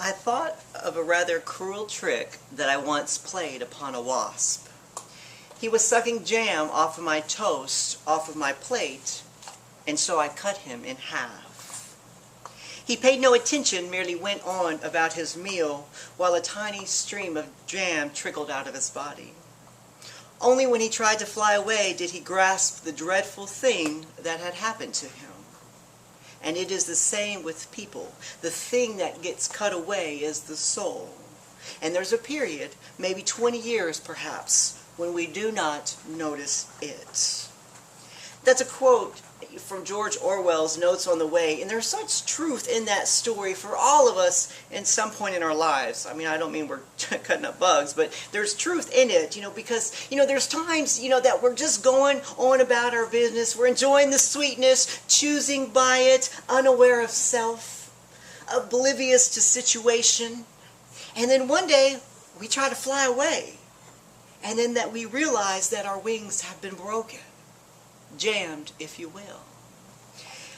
I thought of a rather cruel trick that I once played upon a wasp. He was sucking jam off of my toast, off of my plate, and so I cut him in half. He paid no attention, merely went on about his meal, while a tiny stream of jam trickled out of his body. Only when he tried to fly away did he grasp the dreadful thing that had happened to him. And it is the same with people. The thing that gets cut away is the soul. And there's a period, maybe 20 years perhaps, when we do not notice it. That's a quote from George Orwell's Notes on the Way, and there's such truth in that story for all of us in some point in our lives. I mean, I don't mean we're cutting up bugs, but there's truth in it, because, there's times, that we're just going on about our business, we're enjoying the sweetness, choosing by it, unaware of self, oblivious to situation, and then one day we try to fly away, and then that we realize that our wings have been broken. Jammed, if you will.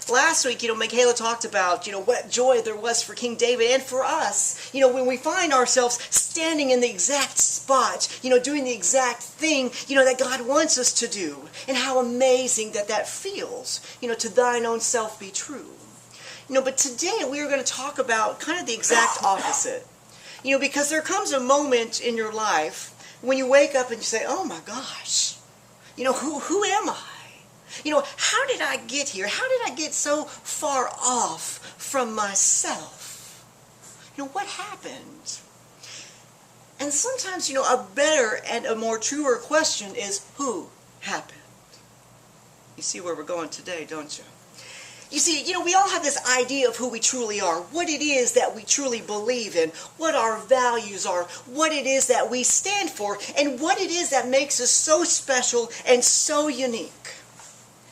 Last week, Michaela talked about, what joy there was for King David and for us, when we find ourselves standing in the exact spot, doing the exact thing, that God wants us to do, and how amazing that feels, to thine own self be true. But today we are going to talk about kind of the exact opposite, because there comes a moment in your life when you wake up and you say, oh my gosh, who am I? How did I get here? How did I get so far off from myself? What happened? And sometimes, a better and a more truer question is, who happened? You see where we're going today, don't you? You see, we all have this idea of who we truly are, what it is that we truly believe in, what our values are, what it is that we stand for, and what it is that makes us so special and so unique.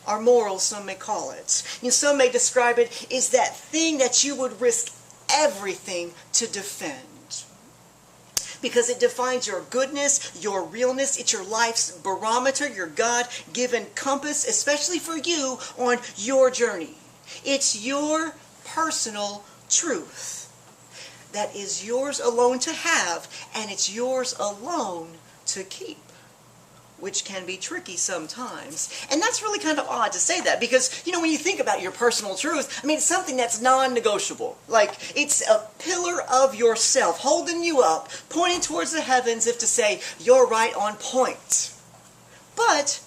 Our morals, some may call it. Some may describe it as that thing that you would risk everything to defend. Because it defines your goodness, your realness, it's your life's barometer, your God-given compass, especially for you on your journey. It's your personal truth that is yours alone to have, and it's yours alone to keep, which can be tricky sometimes. And that's really kind of odd to say that, because, when you think about your personal truth, it's something that's non-negotiable. Like, it's a pillar of yourself, holding you up, pointing towards the heavens, if to say, you're right on point. But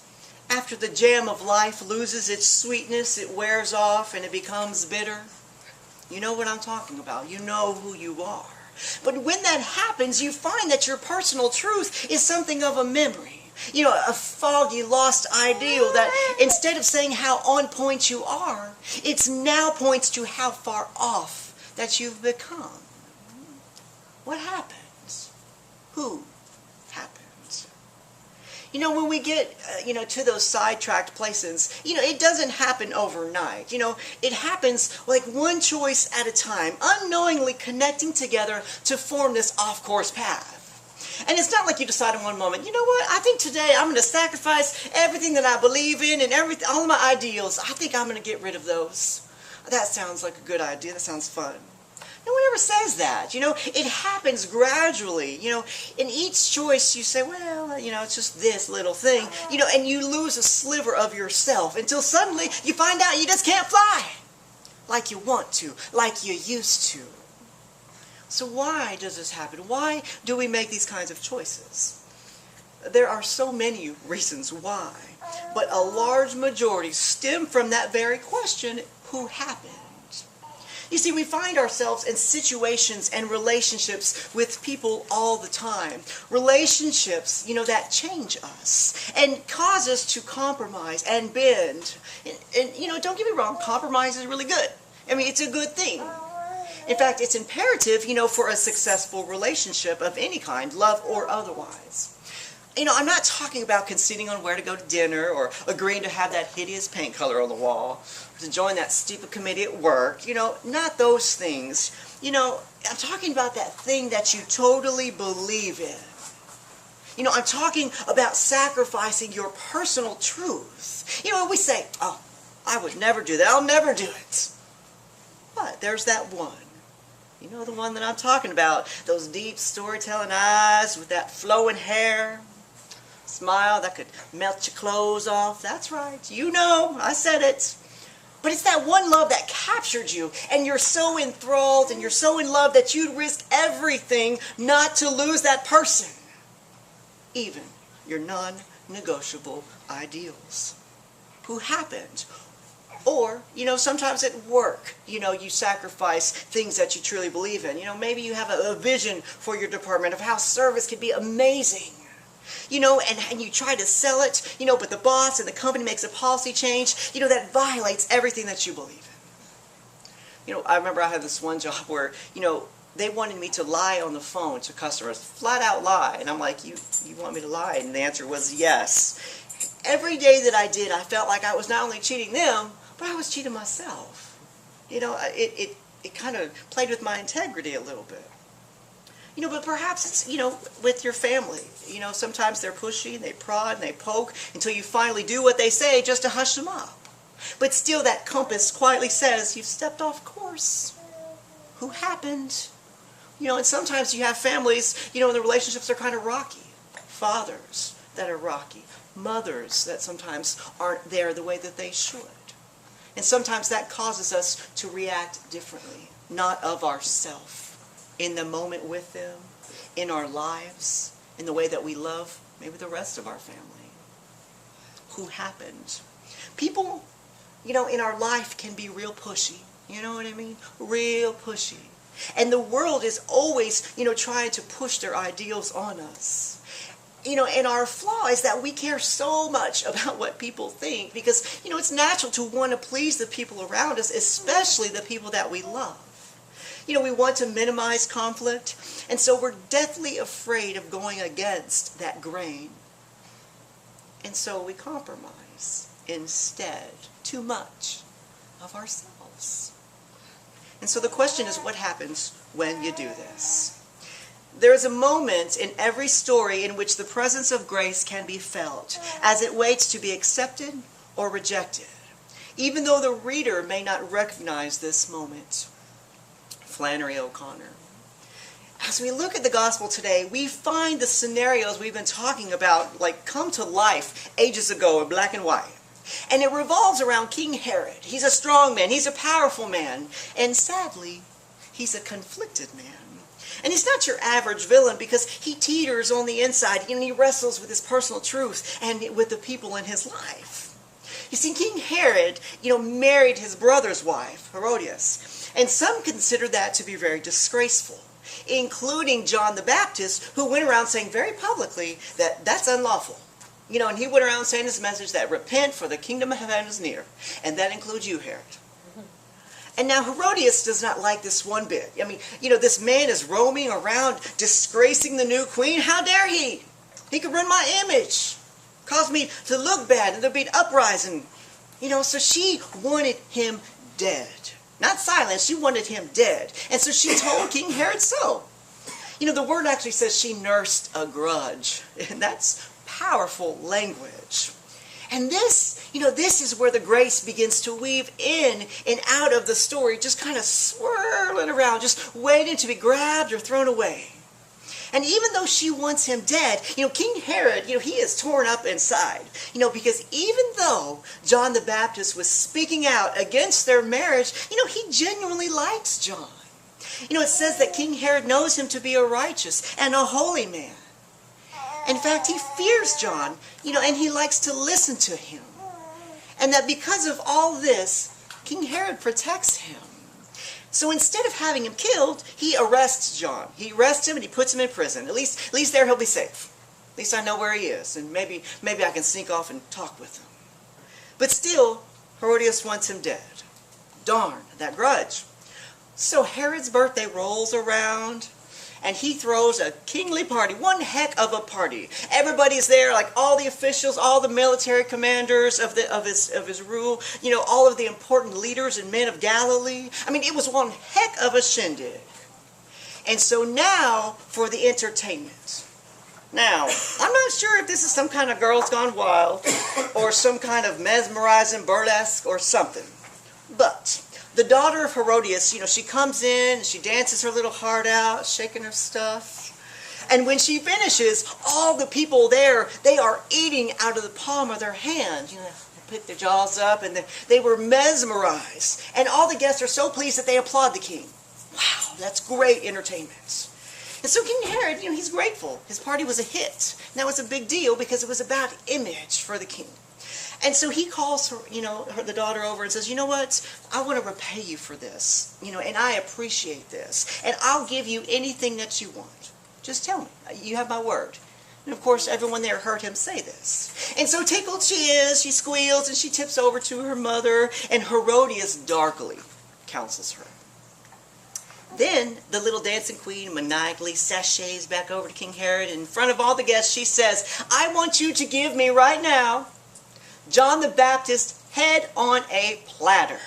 after the jam of life loses its sweetness, it wears off and it becomes bitter. You know what I'm talking about. You know who you are. But when that happens, you find that your personal truth is something of a memory. A foggy, lost ideal that instead of saying how on point you are, it now points to how far off that you've become. What happens? Who happens? When we get, to those sidetracked places, it doesn't happen overnight. It happens like one choice at a time, unknowingly connecting together to form this off-course path. And it's not like you decide in one moment, you know what, I think today I'm going to sacrifice everything that I believe in and all of my ideals. I think I'm going to get rid of those. That sounds like a good idea. That sounds fun. No one ever says that. It happens gradually. In each choice you say, well, it's just this little thing. And you lose a sliver of yourself until suddenly you find out you just can't fly like you want to, like you used to. So why does this happen? Why do we make these kinds of choices? There are so many reasons why, but a large majority stem from that very question, who happened? You see, we find ourselves in situations and relationships with people all the time. Relationships, that change us and cause us to compromise and bend. And don't get me wrong, compromise is really good. It's a good thing. In fact, it's imperative, for a successful relationship of any kind, love or otherwise. I'm not talking about conceding on where to go to dinner or agreeing to have that hideous paint color on the wall, or to join that stupid committee at work, not those things. I'm talking about that thing that you totally believe in. I'm talking about sacrificing your personal truth. We say, oh, I would never do that, I'll never do it. But there's that one. You know the one that I'm talking about. Those deep storytelling eyes with that flowing hair. Smile that could melt your clothes off. That's right. You know, I said it. But it's that one love that captured you, and you're so enthralled and you're so in love that you'd risk everything not to lose that person. Even your non-negotiable ideals. Who happened? Or, sometimes at work, you sacrifice things that you truly believe in. Maybe you have a vision for your department of how service could be amazing. And you try to sell it, but the boss and the company makes a policy change, that violates everything that you believe in. I remember I had this one job where, they wanted me to lie on the phone to customers, flat out lie. And I'm like, you want me to lie? And the answer was yes. Every day that I did, I felt like I was not only cheating them, but I was cheating myself. It kind of played with my integrity a little bit. But perhaps it's, with your family. Sometimes they're pushy and they prod and they poke until you finally do what they say just to hush them up. But still that compass quietly says, you've stepped off course. Who happened? And sometimes you have families, and the relationships are kind of rocky. Fathers that are rocky. Mothers that sometimes aren't there the way that they should. And sometimes that causes us to react differently, not of ourselves. In the moment with them, in our lives, in the way that we love maybe the rest of our family. Who happened? People, in our life can be real pushy. You know what I mean? Real pushy. And the world is always, trying to push their ideals on us. And our flaw is that we care so much about what people think because, it's natural to want to please the people around us, especially the people that we love. We want to minimize conflict, and so we're deathly afraid of going against that grain. And so we compromise instead too much of ourselves. And so the question is, what happens when you do this? There is a moment in every story in which the presence of grace can be felt as it waits to be accepted or rejected, even though the reader may not recognize this moment. Flannery O'Connor. As we look at the gospel today, we find the scenarios we've been talking about come to life ages ago in black and white. And it revolves around King Herod. He's a strong man. He's a powerful man. And sadly, he's a conflicted man. And he's not your average villain because he teeters on the inside. He wrestles with his personal truth and with the people in his life. You see, King Herod, married his brother's wife, Herodias. And some consider that to be very disgraceful, including John the Baptist, who went around saying very publicly that that's unlawful. And he went around saying this message that repent for the kingdom of heaven is near. And that includes you, Herod. And now Herodias does not like this one bit. This man is roaming around disgracing the new queen. How dare he? He could ruin my image, cause me to look bad, and there'd be an uprising. So she wanted him dead. Not silenced, she wanted him dead. And so she told King Herod so. The word actually says she nursed a grudge. And that's powerful language. And this is where the grace begins to weave in and out of the story, just kind of swirling around, just waiting to be grabbed or thrown away. And even though she wants him dead, King Herod, he is torn up inside. Because even though John the Baptist was speaking out against their marriage, he genuinely likes John. It says that King Herod knows him to be a righteous and a holy man. In fact, he fears John, and he likes to listen to him. And that because of all this, King Herod protects him. So instead of having him killed, he arrests John. He arrests him and he puts him in prison. At least there he'll be safe. At least I know where he is, and maybe I can sneak off and talk with him. But still, Herodias wants him dead. Darn, that grudge. So Herod's birthday rolls around, and he throws a kingly party, one heck of a party. Everybody's there, like all the officials, all the military commanders of his rule, all of the important leaders and men of Galilee. It was one heck of a shindig. And so now for the entertainment. Now, I'm not sure if this is some kind of Girls Gone Wild or some kind of mesmerizing burlesque or something. But the daughter of Herodias, she comes in, she dances her little heart out, shaking her stuff. And when she finishes, all the people there, they are eating out of the palm of their hand. They put their jaws up, and they were mesmerized. And all the guests are so pleased that they applaud the king. Wow, that's great entertainment. And so King Herod, he's grateful. His party was a hit. Now it's a big deal because it was about image for the king. And so he calls her, the daughter over and says, you know what? I want to repay you for this. And I appreciate this. And I'll give you anything that you want. Just tell me. You have my word. And of course, everyone there heard him say this. And so tickled she is, she squeals, and she tips over to her mother, and Herodias darkly counsels her. Then the little dancing queen maniacally sachets back over to King Herod, and in front of all the guests she says, I want you to give me right now John the Baptist head on a platter.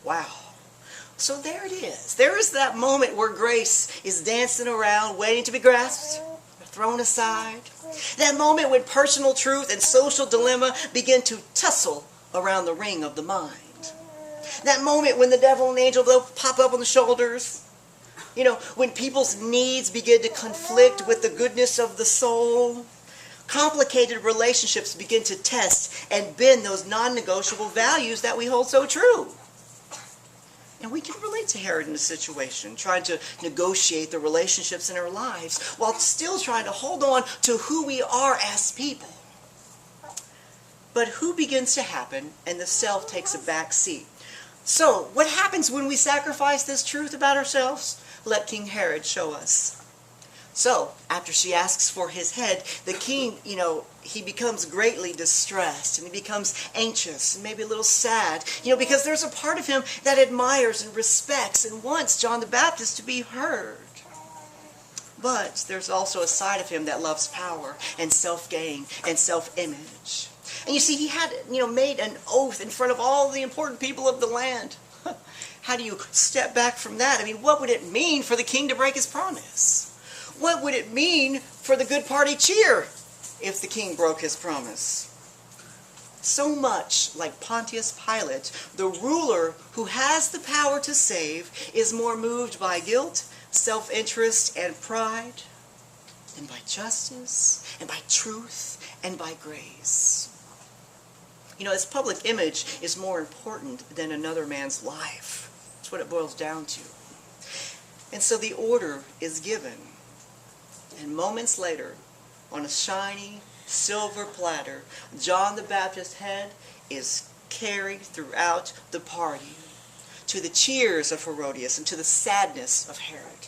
Wow. So there it is. There is that moment where grace is dancing around, waiting to be grasped, thrown aside. That moment when personal truth and social dilemma begin to tussle around the ring of the mind. That moment when the devil and angel will pop up on the shoulders. When people's needs begin to conflict with the goodness of the soul. Complicated relationships begin to test and bend those non-negotiable values that we hold so true. And we can relate to Herod in this situation, trying to negotiate the relationships in our lives while still trying to hold on to who we are as people. But who begins to happen and the self takes a back seat? So, what happens when we sacrifice this truth about ourselves? Let King Herod show us. So, after she asks for his head, the king, he becomes greatly distressed, and he becomes anxious, and maybe a little sad, because there's a part of him that admires and respects and wants John the Baptist to be heard. But there's also a side of him that loves power and self-gain and self-image. And you see, he had, made an oath in front of all the important people of the land. How do you step back from that? What would it mean for the king to break his promise? What would it mean for the good party cheer if the king broke his promise? So much like Pontius Pilate, the ruler who has the power to save is more moved by guilt, self-interest, and pride than by justice, and by truth, and by grace. His public image is more important than another man's life. That's what it boils down to. And so the order is given. And moments later, on a shiny silver platter, John the Baptist's head is carried throughout the party, to the cheers of Herodias and to the sadness of Herod.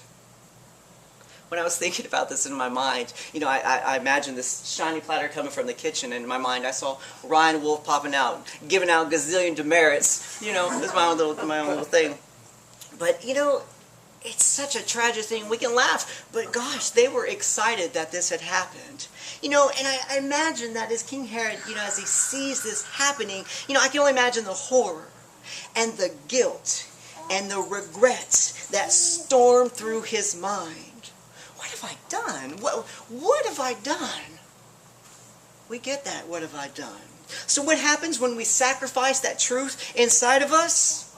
When I was thinking about this in my mind, I imagined this shiny platter coming from the kitchen, and in my mind I saw Ryan Wolf popping out, giving out gazillion demerits. It's my own little thing. But, it's such a tragic thing. We can laugh, but gosh, they were excited that this had happened. And I imagine that as King Herod, as he sees this happening, I can only imagine the horror and the guilt and the regrets that storm through his mind. What have I done? What have I done? We get that, what have I done? So what happens when we sacrifice that truth inside of us?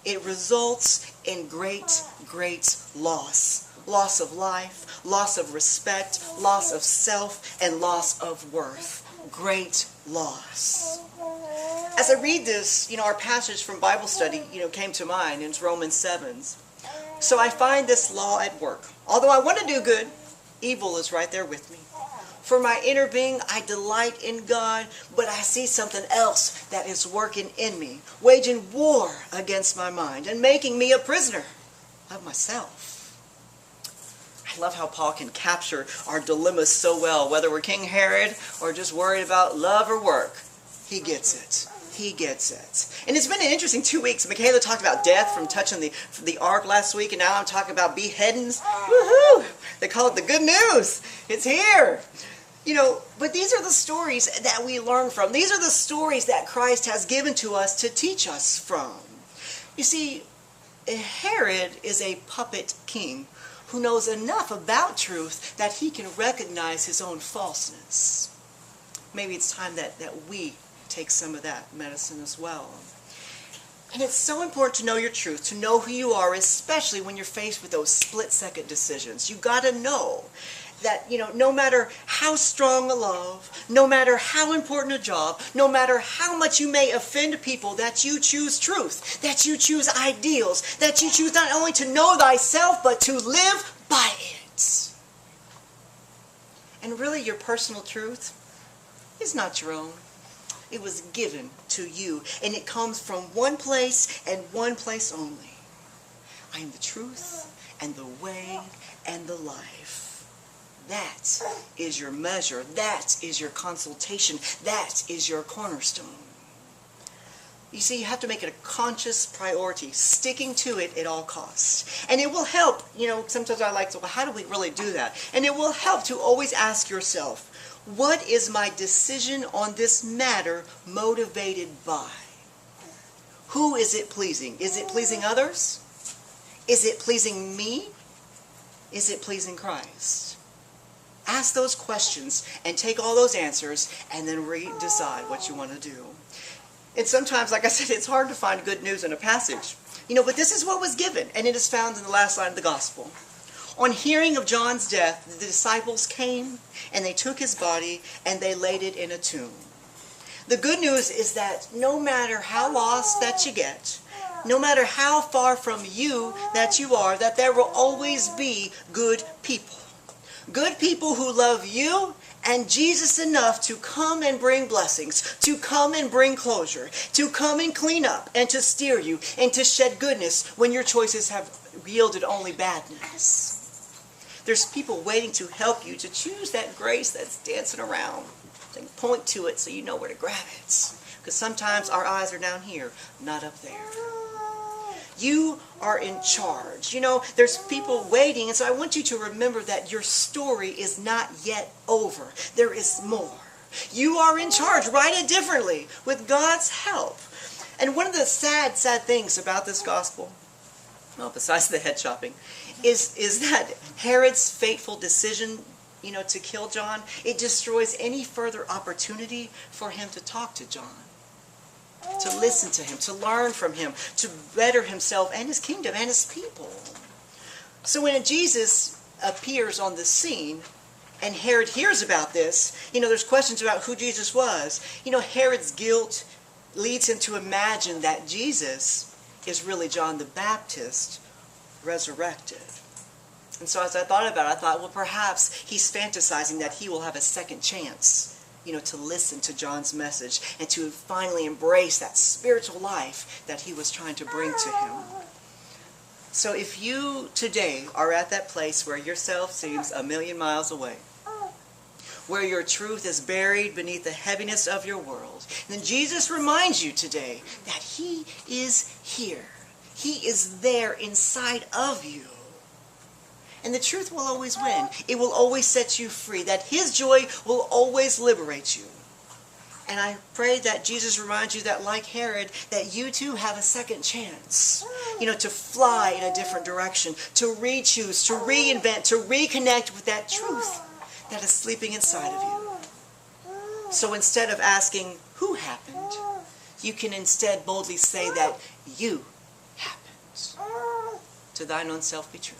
It results in great, great loss. Loss of life, loss of respect, loss of self, and loss of worth. Great loss. As I read this, our passage from Bible study, came to mind, and it's Romans 7. So I find this law at work. Although I want to do good, evil is right there with me. For my inner being, I delight in God, but I see something else that is working in me, waging war against my mind and making me a prisoner of myself. I love how Paul can capture our dilemmas so well, whether we're King Herod or just worried about love or work. He gets it. He gets it. And it's been an interesting 2 weeks. Michaela talked about death from touching the ark last week, and now I'm talking about beheadings. Woohoo! They call it the good news. It's here. But these are the stories that we learn from. These are the stories that Christ has given to us to teach us from. You see, Herod is a puppet king who knows enough about truth that he can recognize his own falseness. Maybe it's time that we take some of that medicine as well. And it's so important to know your truth, to know who you are, especially when you're faced with those split-second decisions. You got to know that, no matter how strong a love, no matter how important a job, no matter how much you may offend people, that you choose truth, that you choose ideals, that you choose not only to know thyself, but to live by it. And really, your personal truth is not your own. It was given to you, and it comes from one place and one place only. I am the truth and the way and the life. That is your measure. That is your consultation. That is your cornerstone. You see, you have to make it a conscious priority, sticking to it at all costs. And it will help, sometimes I like to, well, how do we really do that? And it will help to always ask yourself, what is my decision on this matter motivated by? Who is it pleasing? Is it pleasing others? Is it pleasing me? Is it pleasing Christ? Ask those questions and take all those answers and then decide what you want to do. And sometimes, like I said, it's hard to find good news in a passage. But this is what was given, and it is found in the last line of the gospel. On hearing of John's death, the disciples came and they took his body and they laid it in a tomb. The good news is that no matter how lost that you get, no matter how far from you that you are, that there will always be good people. Good people who love you and Jesus enough to come and bring blessings, to come and bring closure, to come and clean up and to steer you and to shed goodness when your choices have yielded only badness. There's people waiting to help you to choose that grace that's dancing around. They point to it so you know where to grab it. Because sometimes our eyes are down here, not up there. You are in charge. There's people waiting, and so I want you to remember that your story is not yet over. There is more. You are in charge. Write it differently with God's help. And one of the sad things about this gospel, well, besides the head chopping, is that Herod's fateful decision, to kill John, it destroys any further opportunity for him to talk to John, to listen to him, to learn from him, to better himself and his kingdom and his people. So when Jesus appears on the scene and Herod hears about this, there's questions about who Jesus was. Herod's guilt leads him to imagine that Jesus is really John the Baptist resurrected. And so as I thought about it, I thought, well, perhaps he's fantasizing that he will have a second chance, to listen to John's message and to finally embrace that spiritual life that he was trying to bring to him. So if you today are at that place where yourself seems a million miles away, where your truth is buried beneath the heaviness of your world, then Jesus reminds you today that he is here. He is there inside of you. And the truth will always win. It will always set you free. That his joy will always liberate you. And I pray that Jesus reminds you that, like Herod, that you too have a second chance. To fly in a different direction, to re-choose, to reinvent, to reconnect with that truth that is sleeping inside of you. So instead of asking who happened, you can instead boldly say that you happened. To thine own self be true.